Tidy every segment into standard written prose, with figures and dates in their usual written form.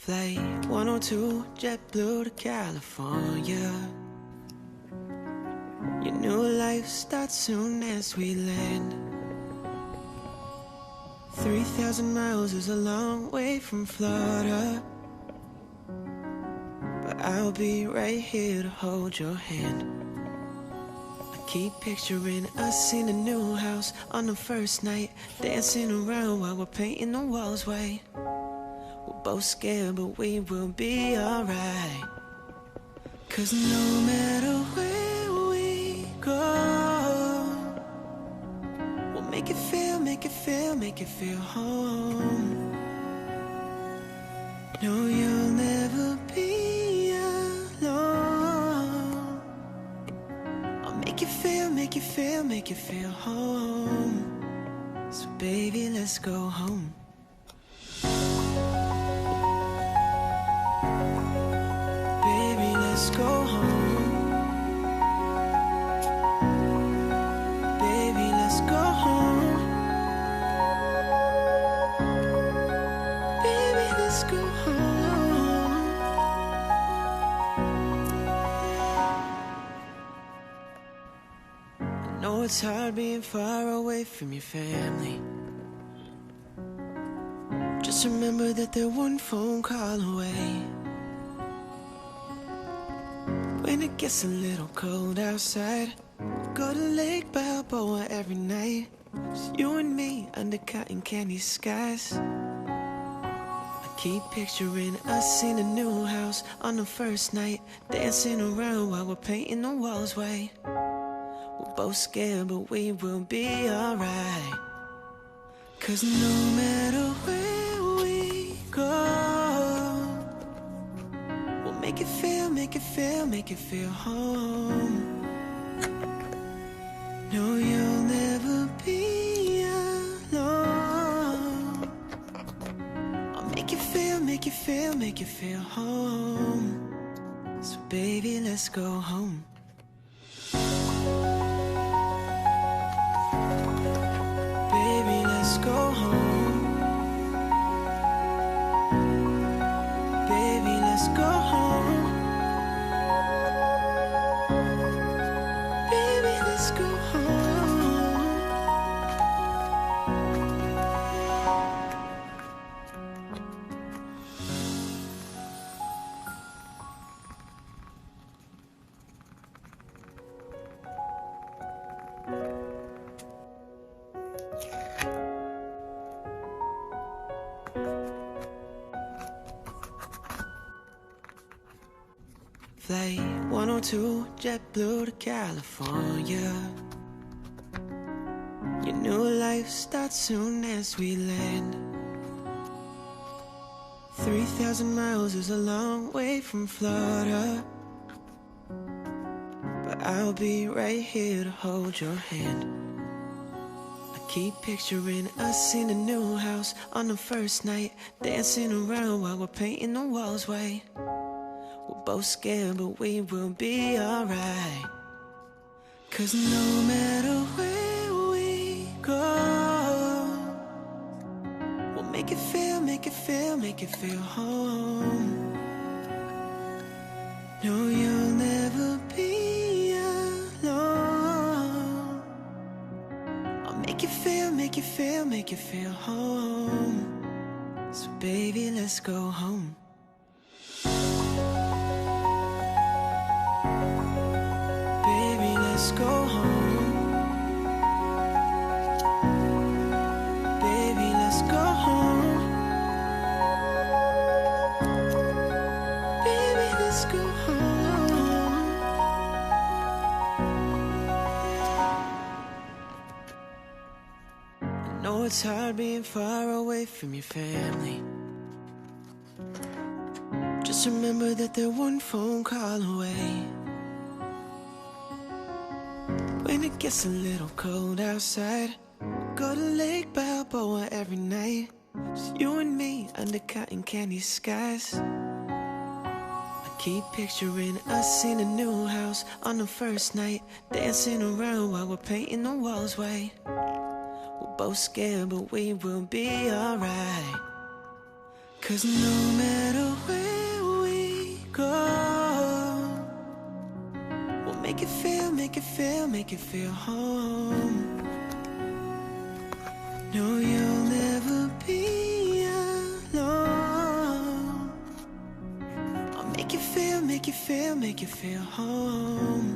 Flight 102, JetBlue to California. Your new life starts soon as we land. 3,000 miles is a long way from Florida, but I'll be right here to hold your hand. I keep picturing us in a new house on the first night, dancing around while we're painting the walls white. We're both scared, but we will be alright. 'Cause no matter where we go, we'll make it feel, make it feel, make it feel home. No, you'll never be alone. I'll make you feel, make you feel, make you feel home. So baby, let's go home. Baby, let's go home. Baby, let's go home. Baby, let's go home. I know it's hard being far away from your family. Just remember that they're one phone call away. When it gets a little cold outside, go to Lake Balboa every night. Just you and me under cotton candy skies. I keep picturing us in a new house on the first night, dancing around while we're painting the walls white. We're both scared, but we will be alright. 'Cause no matter where we go, make it feel, make it feel, make it feel home. No, you'll never be alone. I'll make you feel, make you feel, make you feel home. So baby, let's go home. Baby, let's go home. Baby, let's go home. Let's go home. Flight 102, JetBlue to California. Your new life starts soon as we land. 3,000 miles is a long way from Florida, but I'll be right here to hold your hand. I keep picturing us in a new house on the first night, dancing around while we're painting the walls white. We're both scared, but we will be alright. 'Cause no matter where we go, we'll make it feel, make it feel, make it feel home. No, you'll never be alone. I'll make you feel, make you feel, make you feel home. So baby, let's go home. Baby, let's go home. Baby, let's go home. Baby, let's go home. I know it's hard being far away from your family. Just remember that they're one phone call away. When it gets a little cold outside, go to Lake Balboa every night. Just you and me under cotton candy skies. I keep picturing us in a new house on the first night, dancing around while we're painting the walls white. We're both scared, but we will be alright. 'Cause no matter where we go, we'll make it feel, make it feel, make it feel home. No, you'll never be alone. I'll make you feel, make you feel, make you feel home.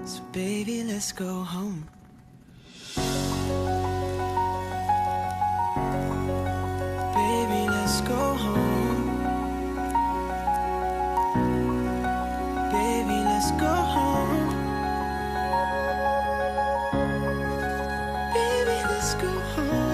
So baby, let's go home. Baby, let's go home. Baby, let's go home. Baby, let's go home.